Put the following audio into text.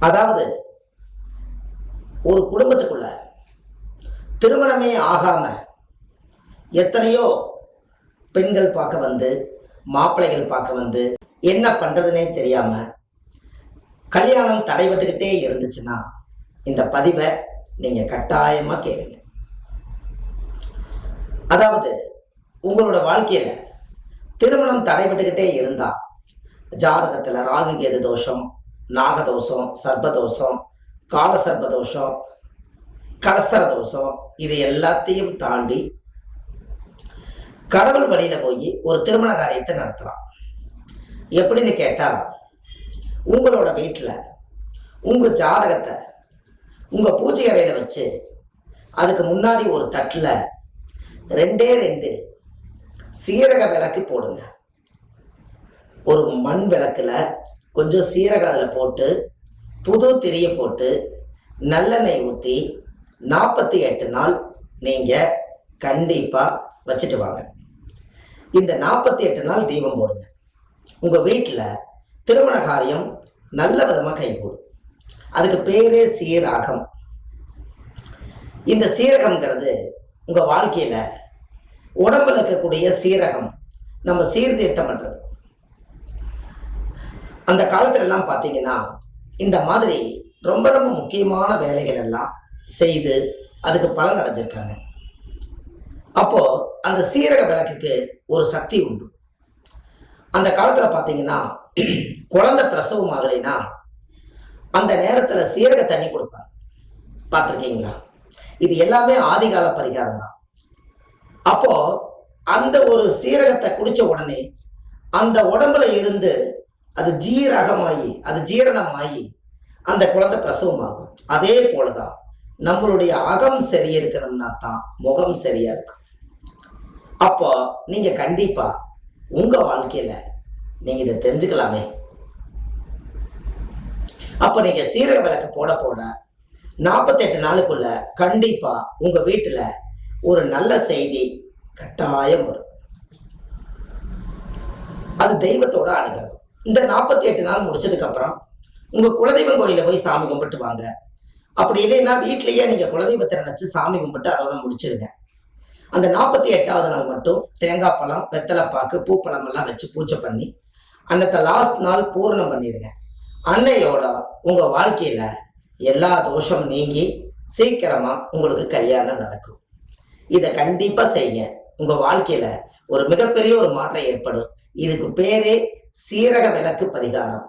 அதாவது ஒரு குடும்பத்துக்குள்ள திருமணமே ஆகாம எத்தனையோ பெண்கள் பார்க்க வந்து, மாப்பிள்ளைகள் பார்க்க வந்து, என்ன பண்றதுனே தெரியாம கல்யாணம் தடைபட்டுக்கிட்டே இருந்துச்சுன்னா இந்த பதிவை நீங்க கட்டாயமா கேளுங்க. அதாவது உங்களோட வாழ்க்கையில திருமணம் தடைபட்டுக்கிட்டே இருந்தா ஜாதகத்துல ராகு கேது தோஷம், நாகதோஷம், சர்ப்பதோஷம், கால சர்ப்பதோஷம், கலஸ்தர தோஷம், இது எல்லாத்தையும் தாண்டி கடவுள் வழியில போய் ஒரு திருமண காரியத்தை நடத்தலாம். எப்படின்னு கேட்டா, உங்களோட வீட்டில் உங்க ஜாதகத்தை உங்க பூஜை அறையில வச்சு அதுக்கு முன்னாடி ஒரு தட்டில் 2 சீரக விளக்கு போடுங்க. ஒரு மண் விளக்குல கொஞ்சம் சீரகம் அதில் போட்டு புது திரியை போட்டு நல்லெண்ணெய் ஊற்றி 48 நாள் நீங்கள் கண்டிப்பாக வச்சுட்டு வாங்க. இந்த 48 நாள் தீபம் போடுங்க. உங்கள் வீட்டில் திருமண காரியம் நல்ல விதமாக கைகூடும். அதுக்கு பேரே சீரகம். இந்த சீரகம்ங்கிறது உங்கள் வாழ்க்கையில் உடம்புல இருக்கக்கூடிய சீரகம் நம்ம சீர்திருத்தம் பண்ணுறது. அந்த காலத்துலலாம் பார்த்தீங்கன்னா இந்த மாதிரி ரொம்ப ரொம்ப முக்கியமான வேலைகள் எல்லாம் செய்து அதுக்கு பலன் அடைஞ்சிருக்காங்க. அப்போ அந்த சீரக விளக்குக்கு ஒரு சக்தி உண்டு. அந்த காலத்துல பார்த்தீங்கன்னா குழந்தை பிரசவம் ஆகலைன்னா அந்த நேரத்தில் சீரக தண்ணி கொடுப்பாங்க. பார்த்துருக்கீங்களா? இது எல்லாமே ஆதிகால பரிகாரம் தான். அப்போ அந்த ஒரு சீரகத்தை குடிச்ச உடனே அந்த உடம்புல இருந்து அது ஜீரகமாகி அது ஜீரணமாகி அந்த குழந்தை பிரசவம் ஆகும். அதே போலதான் நம்மளுடைய அகம் சரியா இருக்கணும்னா தான் முகம் சரியா இருக்கும். அப்போ நீங்க கண்டிப்பா உங்க வாழ்க்கையில நீங்க இதை தெரிஞ்சுக்கலாமே. அப்ப நீங்க சீரக விளக்கு போட போட 48 நாளுக்குள்ள கண்டிப்பா உங்க வீட்டுல ஒரு நல்ல செய்தி கட்டாயம் வரும். அது தெய்வத்தோட அனுகிரகம். இந்த 48 நாள் முடிச்சதுக்கு அப்புறம் உங்க குலதெய்வம் கோயில போய் சாமி கும்பிட்டு வாங்க. அப்படி இல்லைன்னா வீட்லயே நீங்க குலதெய்வத்தை நினைச்சு சாமி கும்பிட்டு அதோட முடிச்சிருங்க. அந்த 48வது நாள் மட்டும் தேங்காய் பழம், வெத்தலைப்பாக்கு, பூப்பழம் எல்லாம் வச்சு பூஜை பண்ணி அன்னத்தை லாஸ்ட் நாள் பூர்ணம் பண்ணிடுங்க. அன்னையோட உங்க வாழ்க்கையில எல்லா தோஷம் நீங்கி சீக்கிரமா உங்களுக்கு கல்யாணம் நடக்கும். இதை கண்டிப்பா செய்யுங்க. உங்க வாழ்க்கையில ஒரு மிகப்பெரிய ஒரு மாற்றம் ஏற்படும். இதுக்கு பேரே சீரக விளக்கு பரிகாரம்.